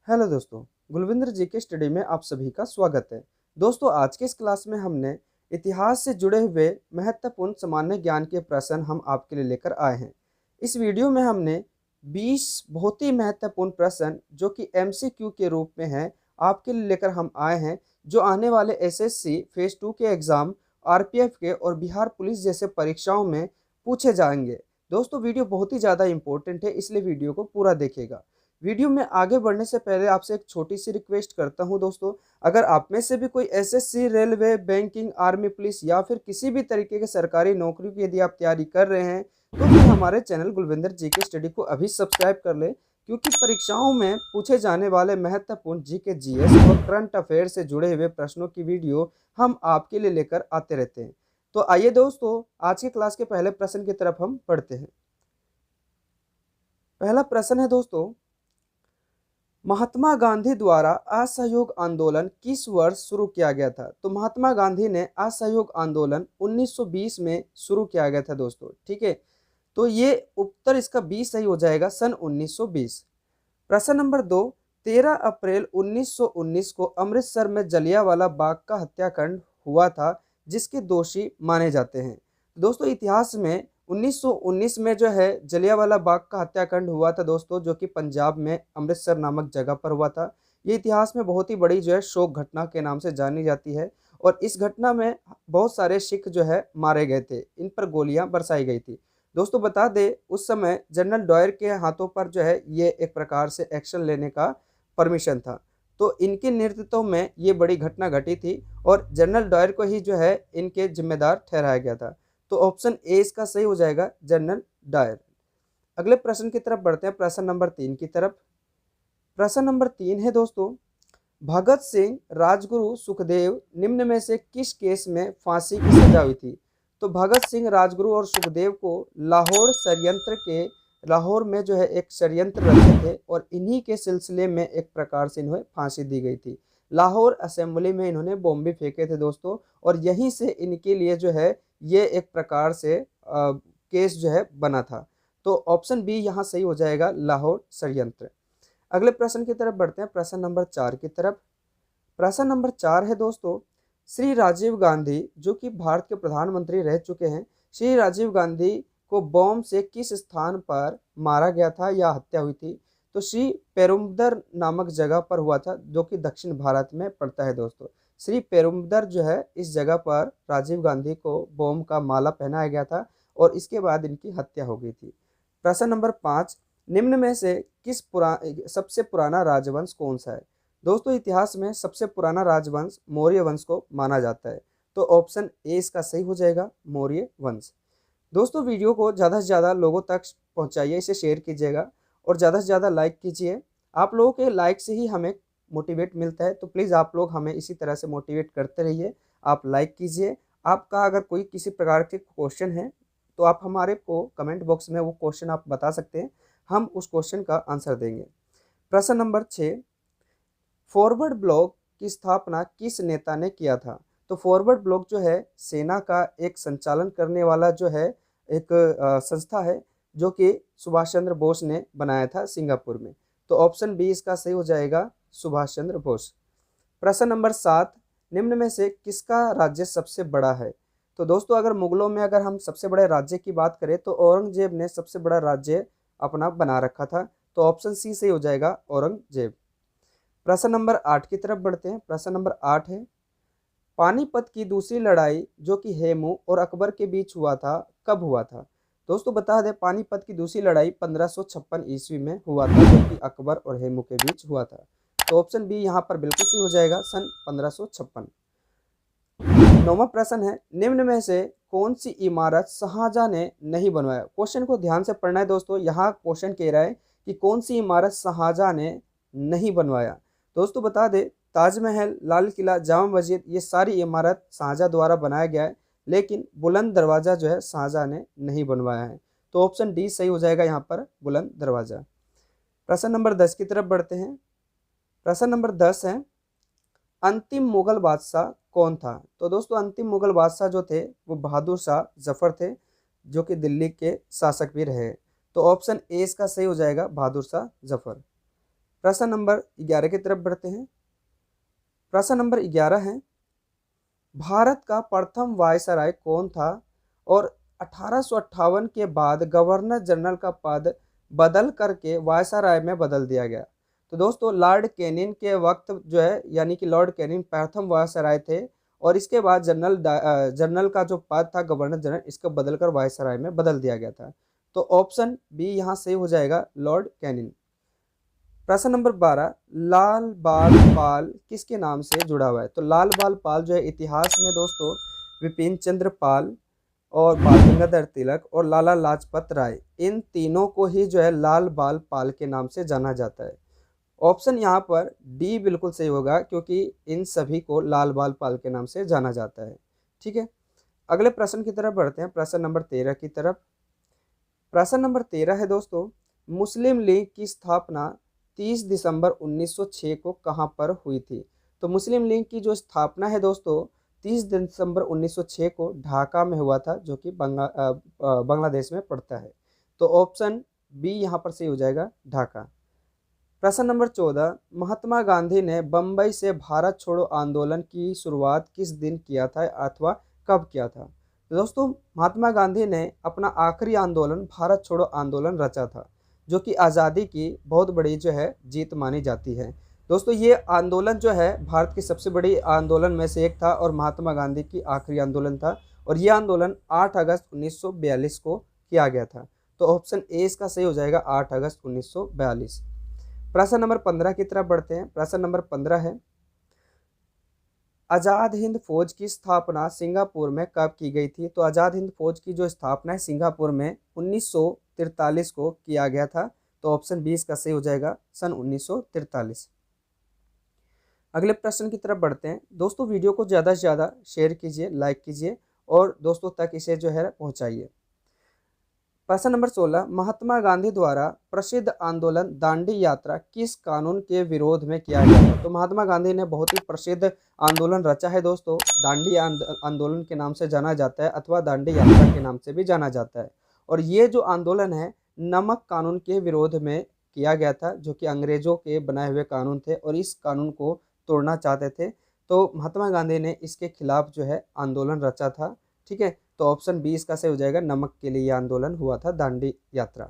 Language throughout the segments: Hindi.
हेलो दोस्तों, गुलविंदर जी के स्टडी में आप सभी का स्वागत है। दोस्तों, आज के इस क्लास में हमने इतिहास से जुड़े हुए महत्वपूर्ण सामान्य ज्ञान के प्रश्न हम आपके लिए लेकर आए हैं। इस वीडियो में हमने 20 बहुत ही महत्वपूर्ण प्रश्न जो कि एमसीक्यू के रूप में हैं आपके लिए लेकर हम आए हैं, जो आने वाले एसएससी फेज 2 के एग्जाम, आरपीएफ के और बिहार पुलिस जैसे परीक्षाओं में पूछे जाएंगे। दोस्तों, वीडियो बहुत ही ज़्यादा इंपॉर्टेंट है, इसलिए वीडियो को पूरा देखिएगा। वीडियो में आगे बढ़ने से पहले आपसे एक छोटी सी रिक्वेस्ट करता हूं दोस्तों, अगर आप में से भी कोई SSC, railway, banking, army, police या फिर किसी भी तरीके के सरकारी नौकरी की यदि आप तैयारी कर रहे हैं तो फिर हमारे चैनल गुलविंदर जी के स्टडी को अभी सब्सक्राइब कर ले, क्योंकि परीक्षाओं में पूछे जाने वाले महत्वपूर्ण जीके, जीएस और करंट अफेयर से जुड़े हुए प्रश्नों की वीडियो हम आपके लिए लेकर आते रहते हैं। तो आइए दोस्तों, आज की क्लास के पहले प्रश्न की तरफ हम पढ़ते हैं। पहला प्रश्न है दोस्तों, महात्मा गांधी द्वारा असहयोग आंदोलन किस वर्ष शुरू किया गया था? तो महात्मा गांधी ने असहयोग आंदोलन 1920 में शुरू किया गया था दोस्तों। ठीक है, तो ये उत्तर इसका 20 सही हो जाएगा, सन 1920। प्रश्न नंबर 2, 13 अप्रैल 1919 को अमृतसर में जलियांवाला बाग का हत्याकांड हुआ था, जिसके दोषी माने जाते हैं। दोस्तों, इतिहास में 1919 में जो है जलियांवाला बाग का हत्याकांड हुआ था दोस्तों, जो कि पंजाब में अमृतसर नामक जगह पर हुआ था। ये इतिहास में बहुत ही बड़ी जो है शोक घटना के नाम से जानी जाती है, और इस घटना में बहुत सारे सिख जो है मारे गए थे, इन पर गोलियां बरसाई गई थी। दोस्तों, बता दें उस समय जनरल डायर के हाथों पर जो है ये एक प्रकार से एक्शन लेने का परमिशन था, तो इनके नेतृत्व में ये बड़ी घटना घटी थी और जनरल डायर को ही जो है इनके जिम्मेदार ठहराया गया था। तो ऑप्शन ए इसका सही हो जाएगा, जनरल डायर। अगले प्रश्न की तरफ बढ़ते हैं, प्रश्न नंबर 3 की तरफ। प्रश्न नंबर 3 है दोस्तों, भगत सिंह, राजगुरु, सुखदेव निम्न में से किस केस में फांसी की सजा हुई थी? तो भगत सिंह, राजगुरु और सुखदेव को लाहौर में जो है एक षड्यंत्र रचे थे, और इन्हीं के सिलसिले में एक प्रकार से इन्हें फांसी दी गई थी। लाहौर असेंबली में इन्होंने बॉम्ब भी फेंके थे दोस्तों, और यहीं से इनके लिए जो है ये एक प्रकार से केस जो है बना था। तो ऑप्शन बी यहाँ सही हो जाएगा, लाहौर षड्यंत्र। अगले प्रश्न की तरफ बढ़ते हैं, प्रश्न नंबर 4 की तरफ। प्रश्न नंबर 4 है दोस्तों, श्री राजीव गांधी जो कि भारत के प्रधानमंत्री रह चुके हैं, श्री राजीव गांधी को बॉम्ब से किस स्थान पर मारा गया था या हत्या हुई थी? तो श्री पेरुम्बदर नामक जगह पर हुआ था, जो कि दक्षिण भारत में पड़ता है दोस्तों। श्री पेरुम्बदर जो है इस जगह पर राजीव गांधी को बॉम्ब का माला पहनाया गया था, और इसके बाद इनकी हत्या हो गई थी। प्रश्न नंबर 5, निम्न में से सबसे पुराना राजवंश कौन सा है? दोस्तों, इतिहास में सबसे पुराना राजवंश मौर्य वंश को माना जाता है, तो ऑप्शन ए इसका सही हो जाएगा, मौर्य वंश। दोस्तों, वीडियो को ज़्यादा से ज़्यादा लोगों तक पहुंचाइए, इसे शेयर कीजिएगा और ज़्यादा से ज़्यादा लाइक कीजिए। आप लोगों के लाइक से ही हमें मोटिवेट मिलता है, तो प्लीज़ आप लोग हमें इसी तरह से मोटिवेट करते रहिए। आप लाइक कीजिए। आपका अगर कोई किसी प्रकार के क्वेश्चन है तो आप हमारे को कमेंट बॉक्स में वो क्वेश्चन आप बता सकते हैं, हम उस क्वेश्चन का आंसर देंगे। प्रश्न नंबर 6, फॉरवर्ड ब्लॉक की स्थापना किस नेता ने किया था? तो फॉरवर्ड ब्लॉक जो है सेना का एक संचालन करने वाला जो है एक संस्था है, जो कि सुभाष चंद्र बोस ने बनाया था सिंगापुर में। तो ऑप्शन बी इसका सही हो जाएगा, सुभाष चंद्र बोस। प्रश्न नंबर 7, निम्न में से किसका राज्य सबसे बड़ा है? तो दोस्तों, अगर मुगलों में अगर हम सबसे बड़े राज्य की बात करें तो औरंगजेब ने सबसे बड़ा राज्य अपना बना रखा था, तो ऑप्शन सी सही हो जाएगा, औरंगजेब। प्रश्न नंबर 8 की तरफ बढ़ते हैं। प्रश्न नंबर 8 है, पानीपत की दूसरी लड़ाई जो कि हेमू और अकबर के बीच हुआ था, कब हुआ था? दोस्तों, बता दें पानीपत की दूसरी लड़ाई 1556 ईस्वी में हुआ था, जो कि अकबर और हेमू के बीच हुआ था। तो ऑप्शन बी यहाँ पर बिल्कुल सही हो जाएगा, सन 1556। 9वां प्रश्न है, निम्न में से कौन सी इमारत शाहजहां ने नहीं बनवाया? क्वेश्चन को ध्यान से पढ़ना है दोस्तों। यहाँ क्वेश्चन कह रहा है कि कौन सी इमारत शाहजहां ने नहीं बनवाया। दोस्तों, बता दें ताजमहल, लाल किला, जामा मस्जिद, ये सारी इमारत शाहजहां द्वारा बनाया गया है, लेकिन बुलंद दरवाज़ा जो है शाहजहां ने नहीं बनवाया है। तो ऑप्शन डी सही हो जाएगा यहाँ पर, बुलंद दरवाज़ा। प्रश्न नंबर 10 की तरफ बढ़ते हैं। प्रश्न नंबर 10 है, अंतिम मुगल बादशाह कौन था? तो दोस्तों, अंतिम मुगल बादशाह जो थे वो बहादुर शाह जफर थे, जो कि दिल्ली के शासक भी रहे। तो ऑप्शन ए इसका सही हो जाएगा, बहादुर शाह जफर। प्रश्न नंबर 11 की तरफ बढ़ते हैं। प्रश्न नंबर 11 है, भारत का प्रथम वायसराय कौन था और 1858 के बाद गवर्नर जनरल का पद बदल करके वायसराय में बदल दिया गया। तो दोस्तों लॉर्ड कैनिंग के वक्त जो है, यानी कि लॉर्ड कैनिंग प्रथम वायसराय थे और इसके बाद जनरल का जो पद था गवर्नर जनरल, इसको बदलकर वायसराय में बदल दिया गया था। तो ऑप्शन बी यहाँ सही हो जाएगा, लॉर्ड कैनिंग। प्रश्न नंबर 12, लाल बाल पाल किसके नाम से जुड़ा हुआ है? तो लाल बाल पाल जो है इतिहास में दोस्तों विपिन चंद्र पाल और बाल गंगाधर तिलक और लाला लाजपत राय, इन तीनों को ही जो है लाल बाल पाल के नाम से जाना जाता है। ऑप्शन यहाँ पर डी बिल्कुल सही होगा, क्योंकि इन सभी को लाल बाल पाल के नाम से जाना जाता है। ठीक है, अगले प्रश्न की तरफ बढ़ते हैं, प्रश्न नंबर 13 की तरफ। प्रश्न नंबर 13 है दोस्तों, मुस्लिम लीग की स्थापना 30 दिसंबर 1906 को कहाँ पर हुई थी? तो मुस्लिम लीग की जो स्थापना है दोस्तों 30 दिसंबर 1906 को ढाका में हुआ था, जो कि बांग्लादेश में पड़ता है। तो ऑप्शन बी यहाँ पर सही हो जाएगा, ढाका। प्रश्न नंबर 14, महात्मा गांधी ने बम्बई से भारत छोड़ो आंदोलन की शुरुआत किस दिन किया था अथवा कब किया था? तो दोस्तों महात्मा गांधी ने अपना आखिरी आंदोलन भारत छोड़ो आंदोलन रचा था, जो कि आज़ादी की बहुत बड़ी जो है जीत मानी जाती है। दोस्तों ये आंदोलन जो है भारत की सबसे बड़ी आंदोलन में से एक था और महात्मा गांधी की आखिरी आंदोलन था, और ये आंदोलन 8 अगस्त 1942 को किया गया था। तो ऑप्शन ए इसका सही हो जाएगा, 8 अगस्त 1942। प्रश्न नंबर 15 की तरफ बढ़ते हैं। प्रश्न नंबर 15 है, आज़ाद हिंद फौज की स्थापना सिंगापुर में कब की गई थी? तो आज़ाद हिंद फौज की जो स्थापना है सिंगापुर में 1943 को किया गया था। तो ऑप्शन 20 का सही हो जाएगा, सन 1943। अगले प्रश्न की तरफ बढ़ते हैं। दोस्तों वीडियो को ज़्यादा से ज़्यादा शेयर कीजिए, लाइक कीजिए और दोस्तों तक इसे जो है पहुँचाइए। प्रश्न नंबर 16, महात्मा गांधी द्वारा प्रसिद्ध आंदोलन दांडी यात्रा किस कानून के विरोध में किया गया था? तो महात्मा गांधी ने बहुत ही प्रसिद्ध आंदोलन रचा है दोस्तों, दांडी आंदोलन के नाम से जाना जाता है अथवा दांडी यात्रा के नाम से भी जाना जाता है। और ये जो आंदोलन है नमक कानून के विरोध में किया गया था, जो कि अंग्रेजों के बनाए हुए कानून थे और इस कानून को तोड़ना चाहते थे। तो महात्मा गांधी ने इसके खिलाफ जो है आंदोलन रचा था। ठीक है, तो ऑप्शन 20 का सही हो जाएगा, नमक के लिए यह आंदोलन हुआ था, दांडी यात्रा।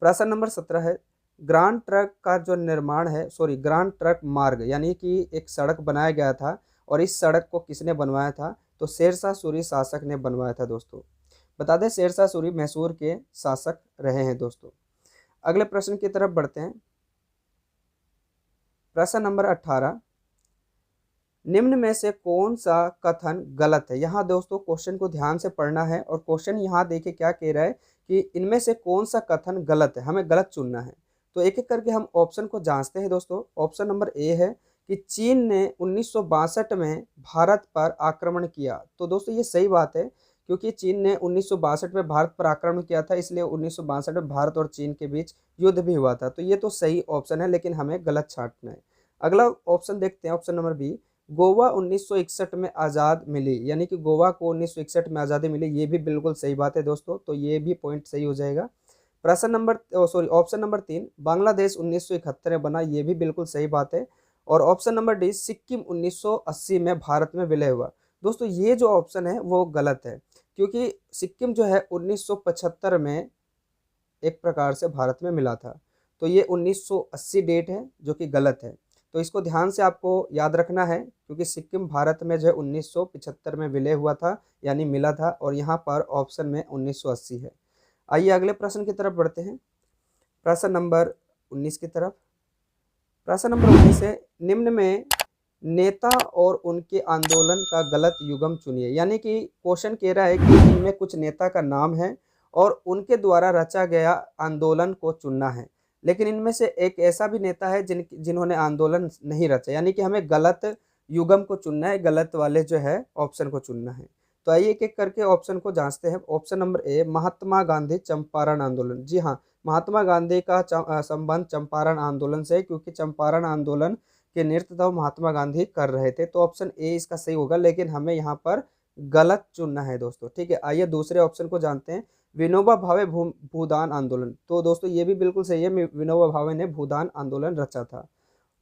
प्रश्न नंबर 17 है, ग्रांड ट्रक का जो निर्माण है, ग्रांड ट्रक मार्ग यानी कि एक सड़क बनाया गया था और इस सड़क को किसने बनवाया था? तो शेरशाह सूरी शासक ने बनवाया था दोस्तों। बता दें शेरशाह सूरी मैसूर के शासक रहे हैं दोस्तों। अगले प्रश्न की तरफ बढ़ते हैं। प्रश्न नंबर 18, निम्न में से कौन सा कथन गलत है? यहाँ दोस्तों क्वेश्चन को ध्यान से पढ़ना है और क्वेश्चन यहाँ देखिए क्या कह रहा है कि इनमें से कौन सा कथन गलत है, हमें गलत चुनना है। तो एक एक करके हम ऑप्शन को जांचते हैं दोस्तों। ऑप्शन नंबर ए है कि चीन ने 1962 में भारत पर आक्रमण किया। तो दोस्तों ये सही बात है, क्योंकि चीन ने 1962 में भारत पर आक्रमण किया था, इसलिए 1962 में भारत और चीन के बीच युद्ध भी हुआ था। तो ये तो सही ऑप्शन है, लेकिन हमें गलत छांटना है। अगला ऑप्शन देखते हैं, ऑप्शन नंबर बी, गोवा 1961 में आज़ाद मिली, यानी कि गोवा को 1961 में आज़ादी मिली, ये भी बिल्कुल सही बात है दोस्तों। तो ये भी पॉइंट सही हो जाएगा। ऑप्शन नंबर 3, बांग्लादेश 1971 में बना, ये भी बिल्कुल सही बात है। और ऑप्शन नंबर डी, सिक्किम 1980 में भारत में विलय हुआ। दोस्तों ये जो ऑप्शन है वो गलत है, क्योंकि सिक्किम जो है 1975 में एक प्रकार से भारत में मिला था। तो ये 1980 डेट है, जो कि गलत है। तो इसको ध्यान से आपको याद रखना है, क्योंकि सिक्किम भारत में जो है 1975 में विलय हुआ था, यानी मिला था, और यहाँ पर ऑप्शन में 1980 है। आइए अगले प्रश्न की तरफ बढ़ते हैं, प्रश्न नंबर 19 की तरफ। प्रश्न नंबर 19 है, निम्न में नेता और उनके आंदोलन का गलत युग्म चुनिए। यानी कि क्वेश्चन कह रहा है कि इनमें कुछ नेता का नाम है और उनके द्वारा रचा गया आंदोलन को चुनना है, लेकिन इनमें से एक ऐसा भी नेता है जिन्होंने आंदोलन नहीं रचा, यानी कि हमें गलत युग्म को चुनना है, गलत वाले जो है ऑप्शन को चुनना है। तो आइए एक एक करके ऑप्शन को जांचते हैं। Option number A, Mahatma Gandhi Champaran आंदोलन। जी हाँ, महात्मा गांधी का संबंध चंपारण आंदोलन से है, क्योंकि चंपारण आंदोलन के नेतृत्व महात्मा गांधी कर रहे थे। तो ऑप्शन ए इसका सही होगा, लेकिन हमें यहाँ पर गलत चुनना है दोस्तों। ठीक है, आइए दूसरे ऑप्शन को जानते हैं। विनोबा भावे भूदान आंदोलन। तो दोस्तों ये भी बिल्कुल सही है, विनोबा भावे ने भूदान आंदोलन रचा था।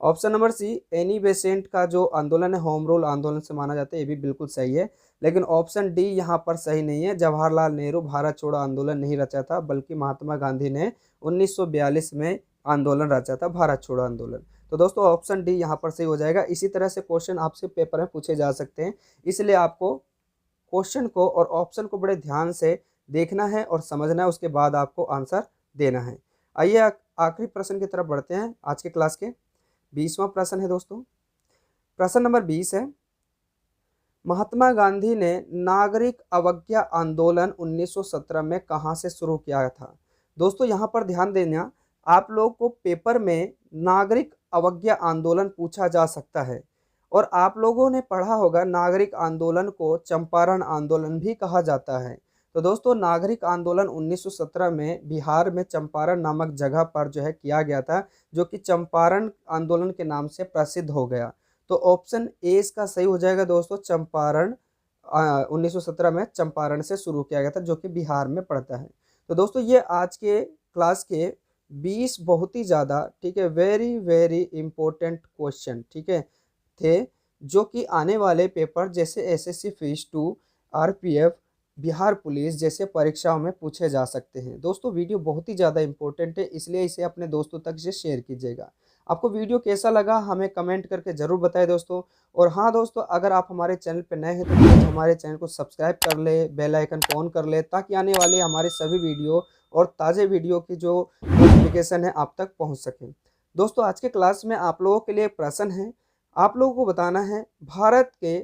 Option number C, Annie Besant का जो आंदोलन है होम रूल आंदोलन से माना जाता है, ये भी बिल्कुल सही है। लेकिन ऑप्शन डी यहाँ पर सही नहीं है। जवाहरलाल नेहरू भारत छोड़ो आंदोलन नहीं रचा था, बल्कि महात्मा गांधी ने 1942 में आंदोलन रचा था, भारत छोड़ो आंदोलन। तो दोस्तों ऑप्शन डी यहाँ पर सही हो जाएगा। इसी तरह से क्वेश्चन आपसे पेपर में पूछे जा सकते हैं, इसलिए आपको क्वेश्चन को और ऑप्शन को बड़े ध्यान से देखना है और समझना है, उसके बाद आपको आंसर देना है। आइए आखिरी प्रश्न की तरफ बढ़ते हैं। आज के क्लास के 20वां प्रश्न है दोस्तों। प्रश्न नंबर 20 है, महात्मा गांधी ने नागरिक अवज्ञा आंदोलन 1917 में कहाँ से शुरू किया था। दोस्तों यहाँ पर ध्यान देना, आप लोग को पेपर में नागरिक अवज्ञा आंदोलन पूछा जा सकता है, और आप लोगों ने पढ़ा होगा नागरिक आंदोलन को चंपारण आंदोलन भी कहा जाता है। तो दोस्तों नागरिक आंदोलन 1917 में बिहार में चंपारण नामक जगह पर जो है किया गया था, जो कि चंपारण आंदोलन के नाम से प्रसिद्ध हो गया। तो ऑप्शन ए इसका सही हो जाएगा दोस्तों, चंपारण 1917 में चंपारण से शुरू किया गया था, जो कि बिहार में पड़ता है। तो दोस्तों ये आज के क्लास के 20 बहुत ही ज़्यादा, ठीक है, वेरी वेरी इंपॉर्टेंट क्वेश्चन, ठीक है, थे, जो कि आने वाले पेपर जैसे SSC phase 2, RPF, Bihar police जैसे परीक्षाओं में पूछे जा सकते हैं। दोस्तों वीडियो बहुत ही ज़्यादा इंपॉर्टेंट है, इसलिए इसे अपने दोस्तों तक से शेयर कीजिएगा। आपको वीडियो कैसा लगा हमें कमेंट करके ज़रूर बताएं दोस्तों। और हाँ दोस्तों, अगर आप हमारे चैनल पर नए हैं तो प्लीज़ हमारे चैनल को सब्सक्राइब कर ले, बेल आइकन को ऑन कर ले, ताकि आने वाले हमारे सभी वीडियो और ताज़े वीडियो की जो नोटिफिकेशन है आप तक पहुँच सकें। दोस्तों आज के क्लास में आप लोगों के लिए एक प्रश्न है, आप लोगों को बताना है भारत के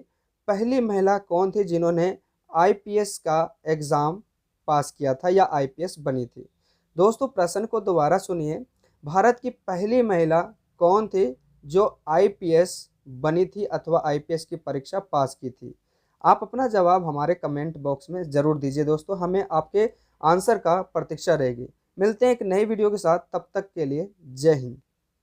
पहली महिला कौन थी जिन्होंने आईपीएस का एग्ज़ाम पास किया था या आईपीएस बनी थी। दोस्तों प्रश्न को दोबारा सुनिए, भारत की पहली महिला कौन थी जो आईपीएस बनी थी अथवा आईपीएस की परीक्षा पास की थी। आप अपना जवाब हमारे कमेंट बॉक्स में ज़रूर दीजिए दोस्तों, हमें आपके आंसर का प्रतीक्षा रहेगी। मिलते हैं एक नई वीडियो के साथ, तब तक के लिए जय हिंद।